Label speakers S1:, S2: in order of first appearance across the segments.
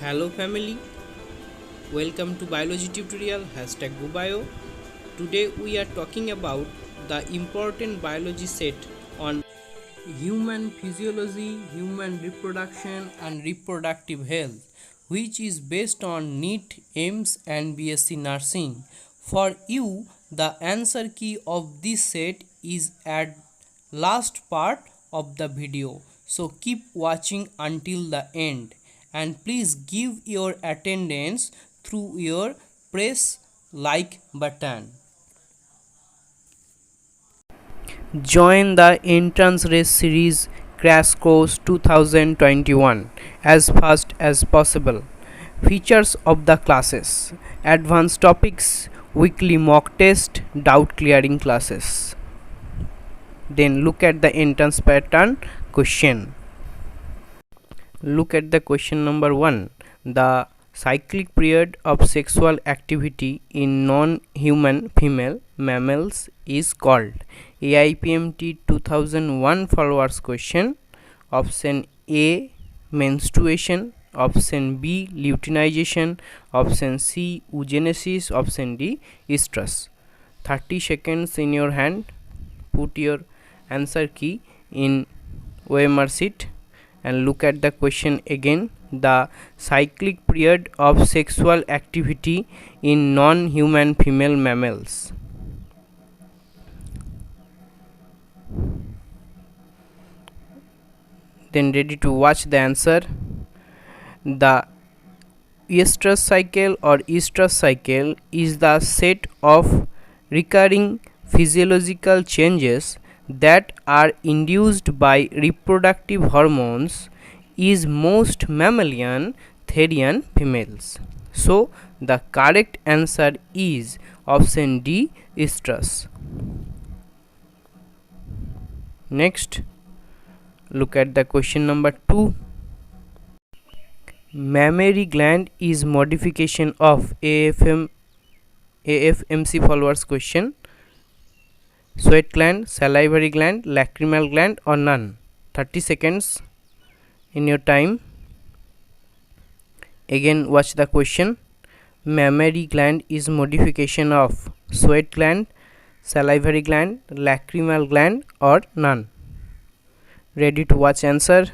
S1: Hello family, welcome to biology tutorial #GoBio. Today we are talking about the important biology set on human physiology, human reproduction and reproductive health, which is based on NEET, AIMS and BSc Nursing. For you, the answer key of this set is at last part of the video. So keep watching until the end and please give your attendance through your press like button. Join the entrance race series Crash Course 2021 as fast as possible. Features of the classes: advanced topics, weekly mock test, doubt clearing classes. Then look at the entrance pattern question. Look at the question number 1. The cyclic period of sexual activity in non-human female mammals is called. AIPMT 2001 followers question. Option A, menstruation. Option B, luteinization. Option C, oogenesis. Option D, estrus. 30 seconds in your hand. Put your answer key in OMR sheet and look at the question again. The cyclic period of sexual activity in non-human female mammals. Then ready to watch the answer. The estrus cycle or estrus cycle is the set of recurring physiological changes that are induced by reproductive hormones is most mammalian therian females. So the correct answer is option D, estrus. Next, look at the question number 2. Mammary gland is modification of AFMC followers question. Sweat gland, salivary gland, lacrimal gland or none. 30 seconds in your time. Again watch the question. Mammary gland is modification of sweat gland, salivary gland, lacrimal gland or none. Ready to watch answer.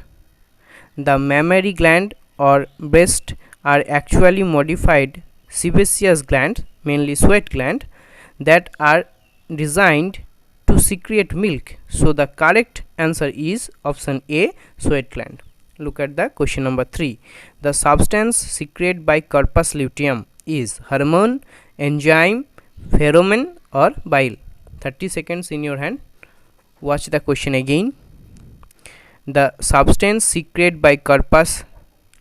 S1: The mammary gland or breast are actually modified sebaceous glands, mainly sweat gland, that are designed to secrete milk. So the correct answer is option A, sweat gland. Look at the question number 3. The substance secreted by corpus luteum is hormone, enzyme, pheromone or bile. 30 seconds in your hand. Watch the question again. The substance secreted by corpus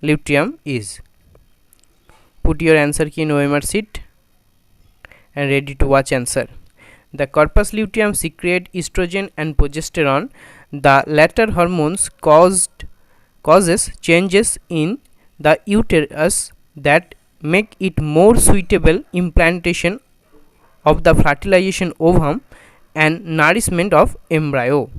S1: luteum is. Put your answer key in OMR sheet and ready to watch answer. The corpus luteum secrete estrogen and progesterone. The latter hormones causes changes in the uterus that make it more suitable implantation of the fertilization ovum and nourishment of embryo.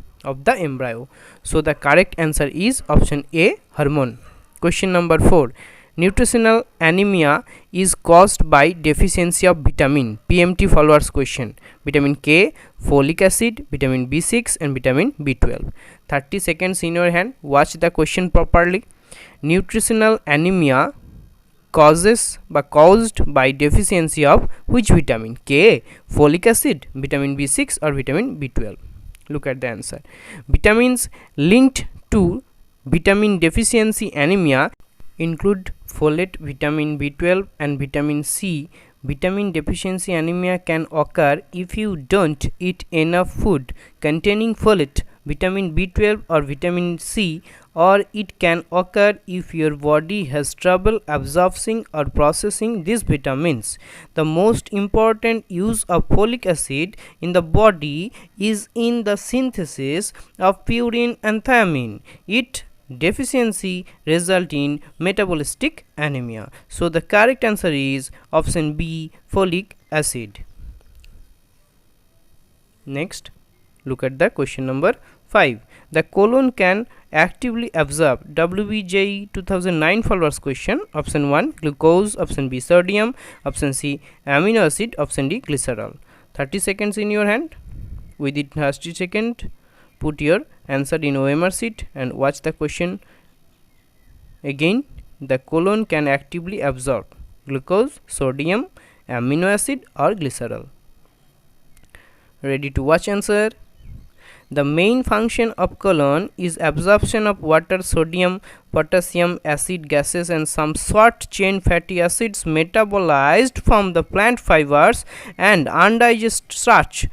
S1: So the correct answer is option A, hormone. Question number 4. Nutritional anemia is caused by deficiency of vitamin. PMT followers question. Vitamin K, folic acid, vitamin B6 and vitamin B12. 30 seconds in your hand. Watch the question properly. Nutritional anemia caused by deficiency of which vitamin? K, folic acid, vitamin B6 or vitamin B12. Look at the answer. Vitamins linked to vitamin deficiency anemia include folate, vitamin B12 and vitamin C. Vitamin deficiency anemia can occur if you don't eat enough food containing folate, vitamin B12 or vitamin C, or it can occur if your body has trouble absorbing or processing these vitamins. The most important use of folic acid in the body is in the synthesis of purine and thiamine. Its deficiency result in metabolistic anemia. So the correct answer is option B, folic acid. Next, look at the question number 5. The colon can actively absorb? WBJE 2009 followers question. Option 1 glucose, option B sodium, option C amino acid, option D glycerol. 30 seconds in your hand. Within 30 seconds, put your answer in OMR sheet and watch the question again. The colon can actively absorb glucose, sodium, amino acid or glycerol. Ready to watch answer? The main function of colon is absorption of water, sodium, potassium, acid, gases and some short chain fatty acids metabolized from the plant fibers and undigested starch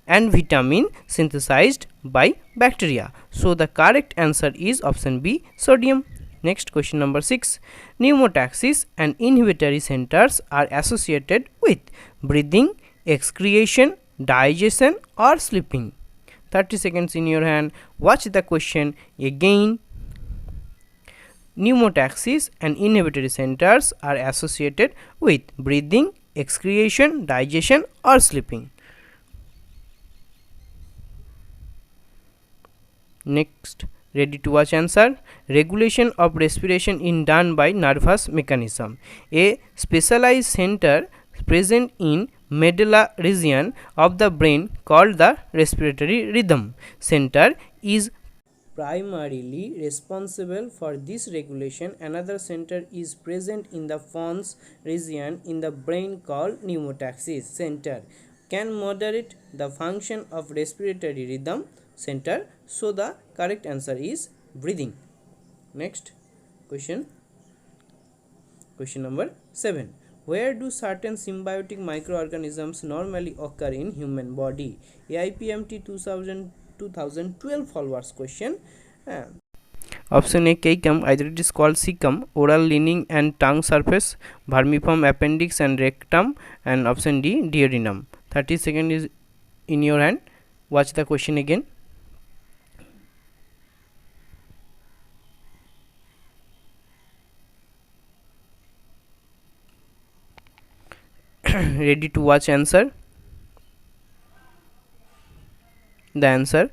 S1: and vitamin synthesized by bacteria. So the correct answer is option B sodium. Next question number 6. Pneumotaxis and inhibitory centers are associated with breathing, excretion, digestion or sleeping. 30 seconds in your hand. Watch the question again. Pneumotaxis and inhibitory centers are associated with breathing, excretion, digestion or sleeping. Next, ready to watch answer? Regulation of respiration is done by nervous mechanism. A specialized center present in medulla region of the brain called the respiratory rhythm center is primarily responsible for this regulation. Another center is present in the pons region in the brain called pneumotaxis center can moderate the function of respiratory rhythm center. So the correct answer is breathing. Next question number 7. Where do certain symbiotic microorganisms normally occur in human body? AIPMT 2012 followers question. Option A cecum, either it is called cecum, oral lining and tongue surface, vermiform appendix and rectum, and option D duodenum. 30 seconds is in your hand. Watch the question again. Ready to watch answer? The answer: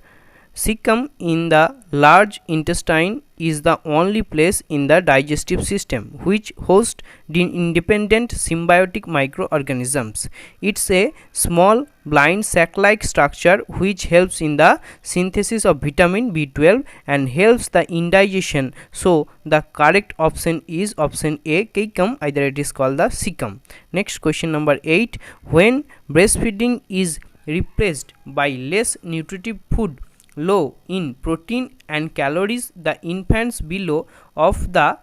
S1: cecum in the large intestine is the only place in the digestive system which hosts the independent symbiotic microorganisms. It's a small blind sac-like structure which helps in the synthesis of vitamin B12 and helps the indigestion. So the correct option is option A cecum, either it is called the cecum. Next question number 8. When breastfeeding is replaced by less nutritive food low in protein and calories, the infants below the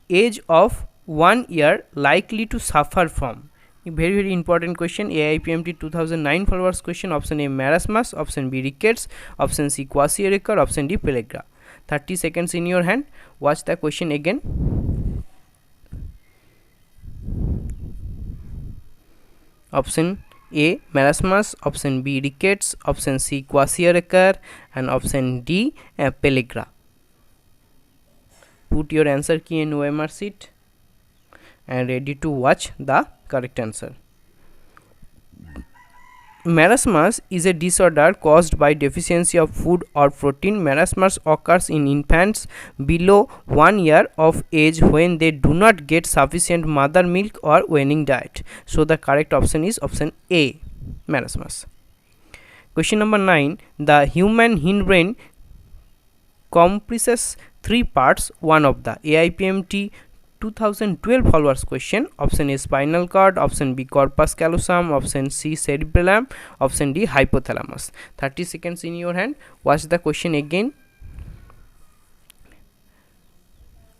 S1: age of 1 year likely to suffer from? Very important question. AIPMT 2009 followers question. Option A marasmus, option B rickets, option C Kwashiorkor, option D pellagra. 30 seconds in your hand. Watch the question again. Option A marasmus, option B rickets, option C Kwashiorkor and option D pellagra. Put your answer key in OMR sheet and ready to watch the correct answer. Marasmus is a disorder caused by deficiency of food or protein. Marasmus occurs in infants below 1 year of age when they do not get sufficient mother milk or weaning diet. So the correct option is option A, marasmus. Question number 9. The human hindbrain comprises 3 parts. One of the AIPMT 2012 followers question. Option A spinal cord, option B corpus callosum, option C cerebellum, option D hypothalamus. 30 seconds in your hand. Watch the question again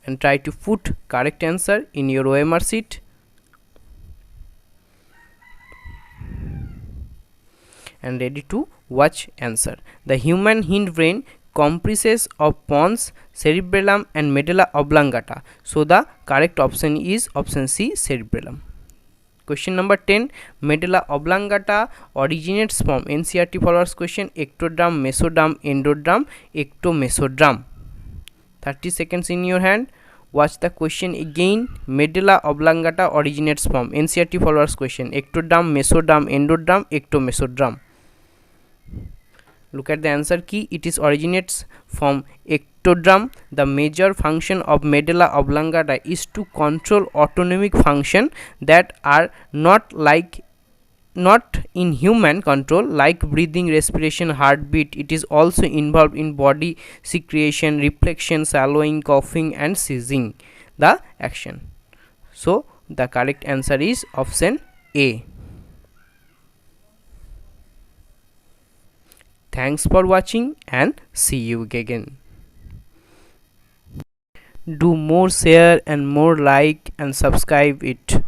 S1: and try to put correct answer in your OMR sheet. And ready to watch answer. The human hindbrain comprises of pons, cerebellum and medulla oblongata. So the correct option is option C, cerebellum. Question number 10. Medulla oblongata originates from NCERT followers question. Ectoderm, mesoderm, endoderm, ectomesoderm. 30 seconds in your hand. Watch the question again. Medulla oblongata originates from NCERT followers question. Ectoderm, mesoderm, endoderm, ectomesoderm. Look at the answer key. It is originates from ectoderm. The major function of medulla oblongata is to control autonomic function that are not in human control, like breathing, respiration, heartbeat. It is also involved in body secretion, reflection, swallowing, coughing, and seizing the action. So the correct answer is option A. Thanks for watching and see you again. Do more share and more like and subscribe it.